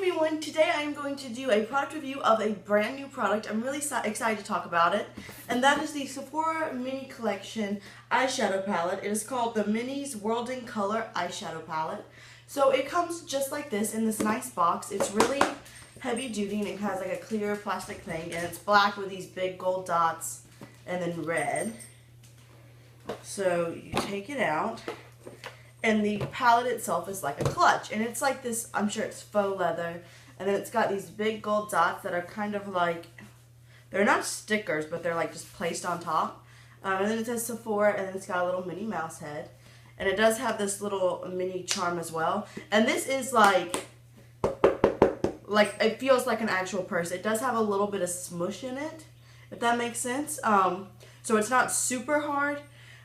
everyone, today I'm going to do a product review of a brand new product. I'm really excited to talk about it, and that is the Sephora Minnie Collection eyeshadow palette. It is called the Minnie's World in Color eyeshadow palette. So it comes just like this in this nice box. It's really heavy duty and it has like a clear plastic thing, and it's black with these big gold dots and then red. So you take it out. And the palette itself is like a clutch. And it's like this, I'm sure it's faux leather. And then it's got these big gold dots that are kind of like, they're not stickers, but they're like just placed on top. And then it says Sephora, and then it's got a little Minnie Mouse head. And it does have this little mini charm as well. And this is like it feels like an actual purse. It does have a little bit of smush in it, if that makes sense. So it's not super hard,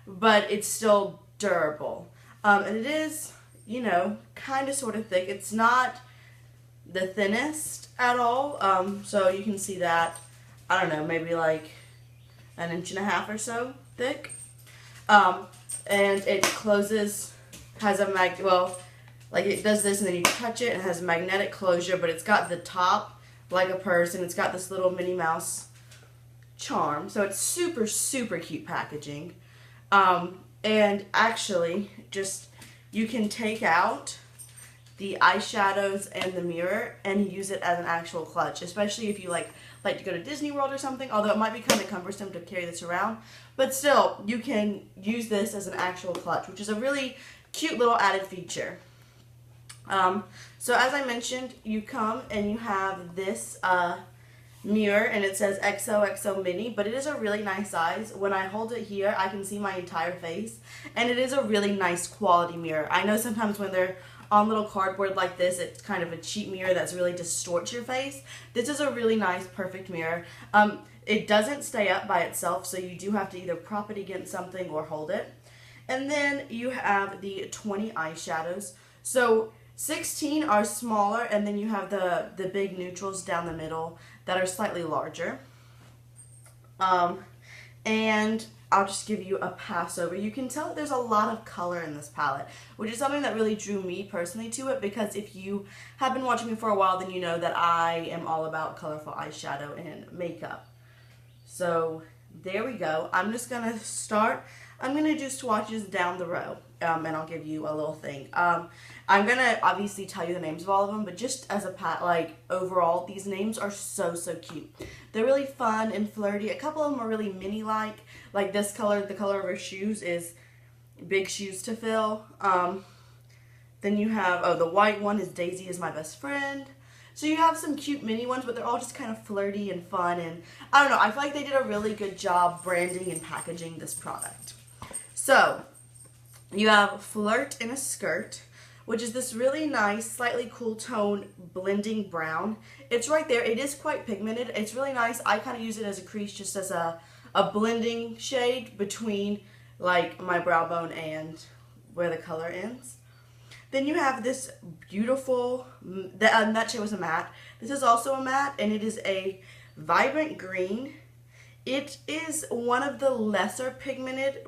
but it's still durable. And it is, you know, kind of sort of thick. It's not the thinnest at all. So you can see that, I don't know, maybe like 1.5 inches or so thick. And it closes, has a like it does this and then you touch it and it has a magnetic closure, but it's got the top like a purse and it's got this little Minnie Mouse charm. So it's super, super cute packaging. And actually, you can take out the eyeshadows and the mirror and use it as an actual clutch, especially if you like to go to Disney World or something, although it might be kind of cumbersome to carry this around. But still, you can use this as an actual clutch, which is a really cute little added feature. So as I mentioned, you come and you have this mirror, and it says XOXO Mini, but it is a really nice size. When I hold it here, I can see my entire face, and it is a really nice quality mirror. I know sometimes when they're on little cardboard like this, it's kind of a cheap mirror that's really distorts your face. This is a really nice, perfect mirror. It doesn't stay up by itself, so you do have to either prop it against something or hold it. And then you have the 20 eyeshadows. So 16 are smaller, and then you have the big neutrals down the middle that are slightly larger. And I'll just give you a pass over. You can tell that there's a lot of color in this palette, which is something that really drew me personally to it, because if you have been watching me for a while, then you know that I am all about colorful eyeshadow and makeup. So there we go. I'm just going to start. I'm going to do swatches down the row, and I'll give you a little thing. I'm going to obviously tell you the names of all of them, but just as a overall, these names are so, so cute. They're really fun and flirty. A couple of them are really Minnie-like. Like this color, the color of her shoes is big shoes to fill. Then you have, the white one is Daisy is my best friend. So you have some cute mini ones, but they're all just kind of flirty and fun. And I don't know, I feel like they did a really good job branding and packaging this product. So you have Flirt in a Skirt, which is this really nice, slightly cool tone blending brown. It's right there. It is quite pigmented. It's really nice. I kind of use it as a crease, just as a blending shade between like my brow bone and where the color ends. Then you have this beautiful, that shade was a matte. This is also a matte, and it is a vibrant green. It is one of the lesser pigmented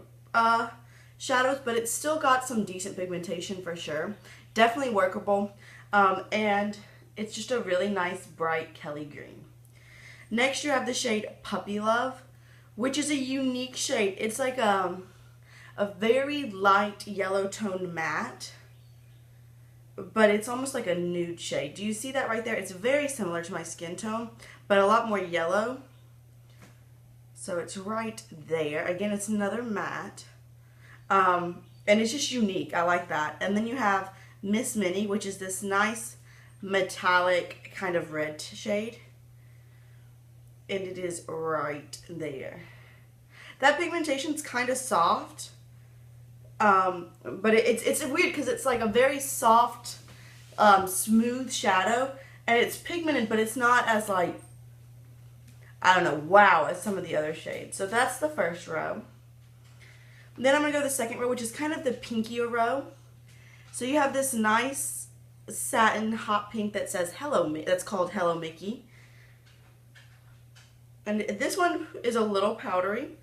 shadows, but it's still got some decent pigmentation for sure. Definitely workable. And it's just a really nice bright Kelly green. Next you have the shade Puppy Love, which is a unique shade. It's like a very light yellow toned matte, but it's almost like a nude shade. Do you see that right there? It's very similar to my skin tone, but a lot more yellow. So it's right there. Again, it's another matte. And it's just unique. I like that. And then you have Miss Minnie, which is this nice metallic kind of red shade. And it is right there. That pigmentation's kind of soft. But it's weird because it's like a very soft, smooth shadow. And it's pigmented, but it's not as like, I don't know, wow, as some of the other shades. So that's the first row. Then I'm going to go to the second row, which is kind of the pinkier row. So you have this nice satin hot pink that says Hello, that's called Hello Mickey. And this one is a little powdery.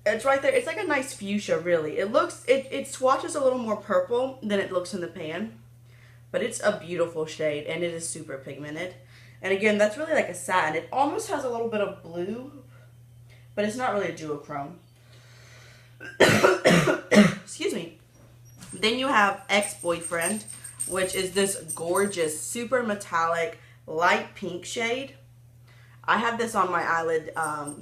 It's right there. It's like a nice fuchsia, really. It swatches a little more purple than it looks in the pan. But it's a beautiful shade, and it is super pigmented. And again, that's really like a satin. It almost has a little bit of blue, but it's not really a duochrome. Excuse me. Then you have Ex-Boyfriend, which is this gorgeous, super metallic, light pink shade. I had this on my eyelid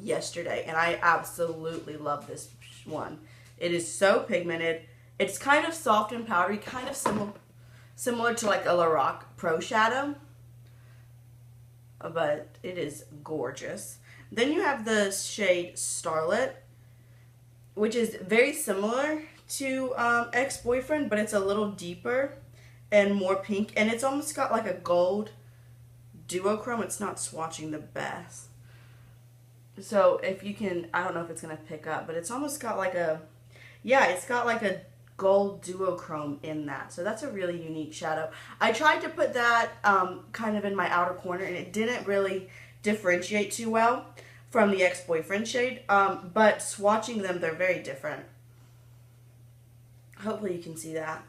yesterday, and I absolutely love this one. It is so pigmented. It's kind of soft and powdery, kind of similar to like a Lorac Pro Shadow, but it is gorgeous. Then you have the shade Starlet, which is very similar to Ex-Boyfriend, but it's a little deeper and more pink, and it's almost got like a gold duochrome. It's not swatching the best, so if you can, I don't know if it's gonna pick up, but it's almost got like a, yeah, it's got like a gold duochrome in that. So that's a really unique shadow. I tried to put that kind of in my outer corner, and it didn't really differentiate too well from the Ex-Boyfriend shade, but swatching them, they're very different. Hopefully you can see that.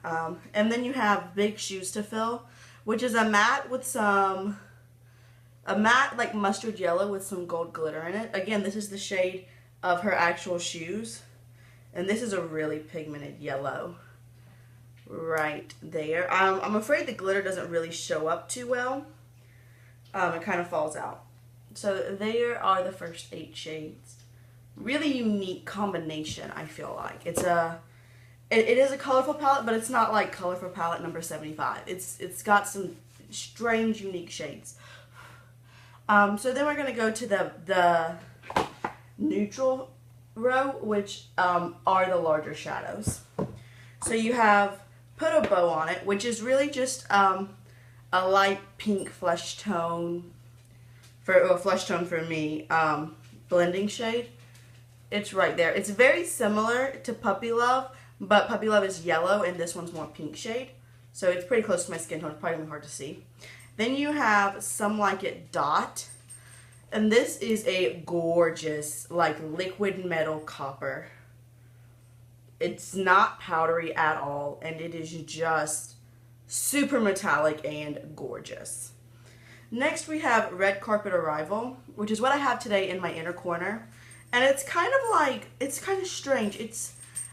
And then you have Big Shoes to Fill, which is a matte with some, a matte like mustard yellow with some gold glitter in it. Again, this is the shade of her actual shoes. And this is a really pigmented yellow right there. I'm afraid the glitter doesn't really show up too well. It kind of falls out. So there are the first 8 shades. Really unique combination, I feel like. It is a colorful palette, but it's not like colorful palette number 75. It's got some strange, unique shades. So then we're going to go to the neutral row, which are the larger shadows. So you have Put a Bow on It, which is really just a light pink flesh tone for me, blending shade. It's right there. It's very similar to Puppy Love, but Puppy Love is yellow and this one's more pink shade. So it's pretty close to my skin tone. It's probably hard to see. Then you have Some Like It Dot. And this is a gorgeous, like, liquid metal copper. It's not powdery at all, and it is just super metallic and gorgeous. Next we have Red Carpet Arrival, which is what I have today in my inner corner. And it's kind of like, it's kind of strange. It's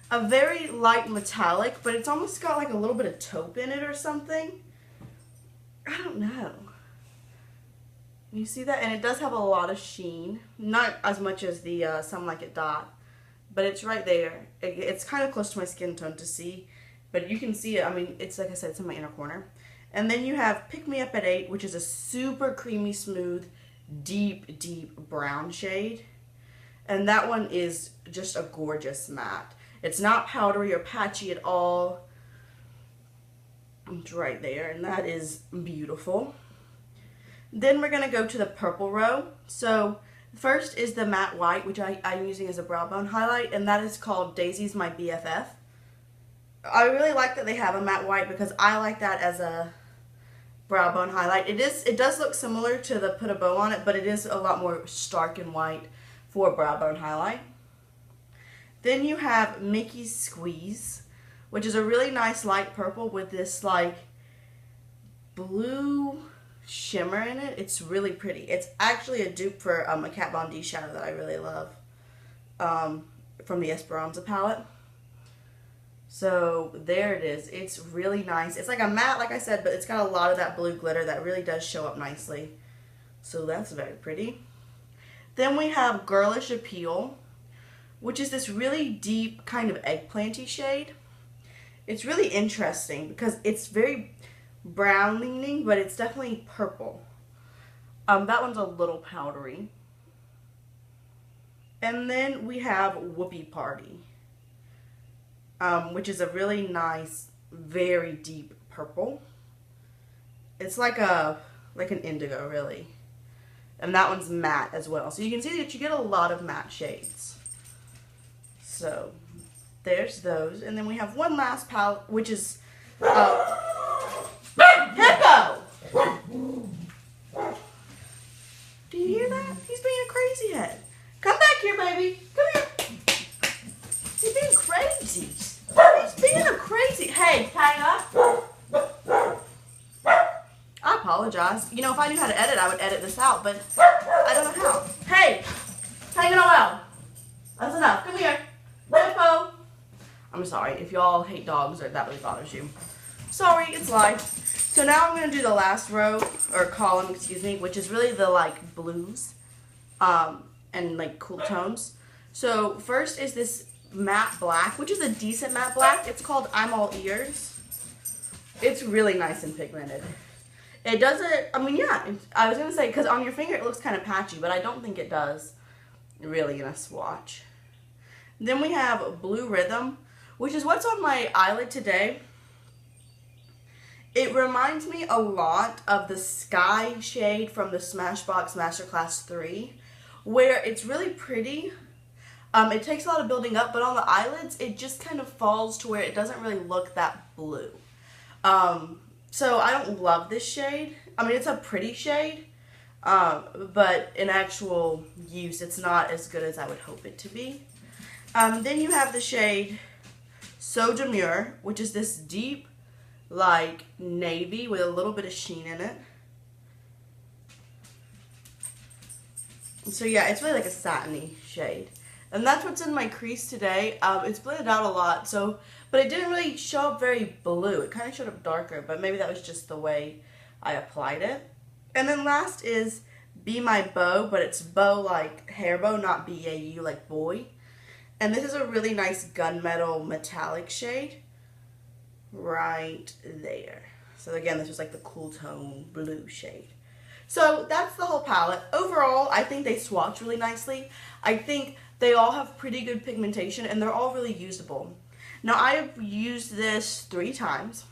a very light metallic, but it's almost got like a little bit of taupe in it or something. I don't know. You see that? And it does have a lot of sheen. Not as much as the Some Like It Dot, but it's right there. It's kind of close to my skin tone to see, but you can see it. I mean, it's like I said, it's in my inner corner. And then you have Pick Me Up at 8, which is a super creamy, smooth, deep, deep brown shade. And that one is just a gorgeous matte. It's not powdery or patchy at all. It's right there, and that is beautiful. Then we're going to go to the purple row. So first is the matte white, which I'm using as a brow bone highlight, and that is called Daisy's My BFF. I really like that they have a matte white because I like that as a brow bone highlight. It does look similar to the Put a Bow on It, but it is a lot more stark and white for a brow bone highlight. Then you have Mickey's Squeeze, which is a really nice light purple with this like blue shimmer in it. It's really pretty. It's actually a dupe for a Kat Von D shadow that I really love from the Esperanza palette. So there it is. It's really nice. It's like a matte, like I said, but it's got a lot of that blue glitter that really does show up nicely. So that's very pretty. Then we have Girlish Appeal, which is this really deep kind of eggplanty shade. It's really interesting because it's very brown leaning, but it's definitely purple. That one's a little powdery. And then we have Whoopee Party, which is a really nice, very deep purple. It's like an indigo, really. And that one's matte as well. So you can see that you get a lot of matte shades. So there's those. And then we have one last palette, which is Hippo! Do you hear that? He's being a crazy head. Come back here, baby. Come here. He's being crazy. He's being a crazy. Hey, Tyler. apologize. You know, if I knew how to edit, I would edit this out, but I don't know how. Hey, hanging around. That's enough. Come here. Hippo. I'm sorry if y'all hate dogs or that really bothers you. Sorry, it's life. So now I'm going to do the last row, or column, excuse me, which is really the, like, blues and, like, cool tones. So first is this matte black, which is a decent matte black. It's called I'm All Ears. It's really nice and pigmented. It doesn't, I mean, yeah, I was going to say, because on your finger it looks kind of patchy, but I don't think it does really in a swatch. Then we have Blue Rhythm, which is what's on my eyelid today. It reminds me a lot of the Sky shade from the Smashbox Masterclass 3, where it's really pretty. It takes a lot of building up, but on the eyelids, it just kind of falls to where it doesn't really look that blue. So I don't love this shade. I mean, it's a pretty shade, but in actual use, it's not as good as I would hope it to be. Then you have the shade So Demure, which is this deep, like, navy with a little bit of sheen in it. So yeah, it's really like a satiny shade. And that's what's in my crease today. It's blended out a lot, so, but it didn't really show up very blue. It kind of showed up darker, but maybe that was just the way I applied it. And then last is Be My Bow, but it's bow like hair bow, not B-A-U like boy. And this is a really nice gunmetal metallic shade right there. So again, this is like the cool tone blue shade. So that's the whole palette. Overall, I think they swatch really nicely. I think they all have pretty good pigmentation and they're all really usable. Now I have used this 3 times.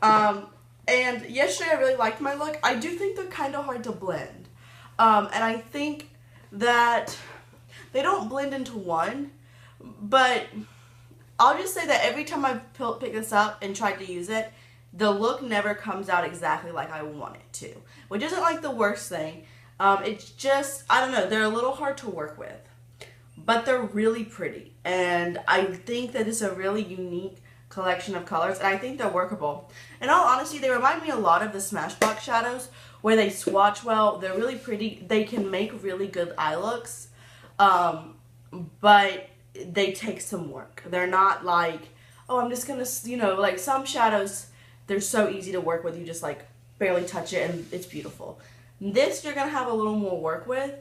And yesterday I really liked my look. I do think they're kind of hard to blend. And I think that they don't blend into one, but I'll just say that every time I've picked this up and tried to use it, the look never comes out exactly like I want it to, which isn't like the worst thing. It's just, I don't know, they're a little hard to work with, but they're really pretty. And I think that it's a really unique collection of colors, and I think they're workable. In all honesty, they remind me a lot of the Smashbox shadows, where they swatch well, they're really pretty, they can make really good eye looks, but they take some work. They're not like, oh, I'm just gonna, you know, like some shadows, they're so easy to work with, you just like barely touch it and it's beautiful. This you're gonna have a little more work with,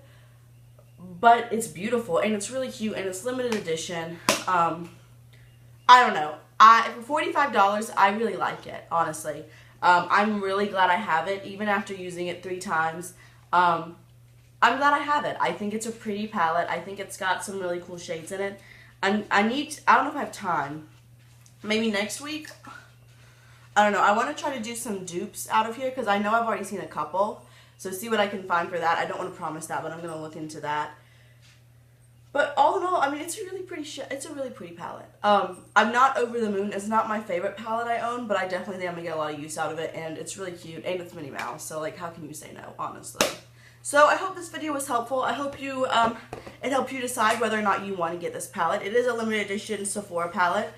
but it's beautiful and it's really cute and it's limited edition. I don't know. For $45, I really like it, honestly. I'm really glad I have it, even after using it 3 times. I'm glad I have it. I think it's a pretty palette. I think it's got some really cool shades in it. I don't know if I have time. Maybe next week? I don't know. I want to try to do some dupes out of here because I know I've already seen a couple. So see what I can find for that. I don't want to promise that, but I'm going to look into that. But all in all, I mean, it's a really pretty palette. I'm not over the moon. It's not my favorite palette I own, but I definitely think I'm going to get a lot of use out of it, and it's really cute, and it's Minnie Mouse, so, like, how can you say no, honestly? So I hope this video was helpful. I hope you, it helped you decide whether or not you want to get this palette. It is a limited edition Sephora palette,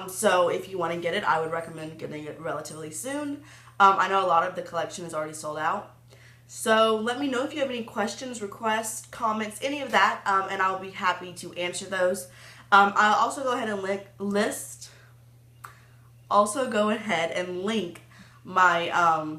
so if you want to get it, I would recommend getting it relatively soon. I know a lot of the collection is already sold out. So let me know if you have any questions, requests, comments, any of that, and I'll be happy to answer those. I'll also go ahead and link my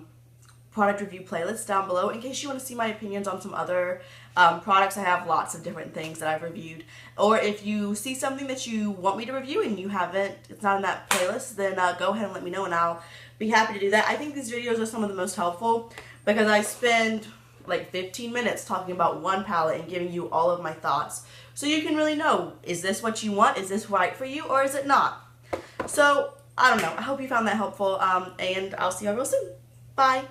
product review playlist down below in case you want to see my opinions on some other products. I have lots of different things that I've reviewed. Or if you see something that you want me to review and you haven't, it's not in that playlist, then go ahead and let me know and I'll be happy to do that. I think these videos are some of the most helpful because I spend like 15 minutes talking about one palette and giving you all of my thoughts. So you can really know, is this what you want? Is this right for you or is it not? So, I don't know. I hope you found that helpful and I'll see you all real soon. Bye.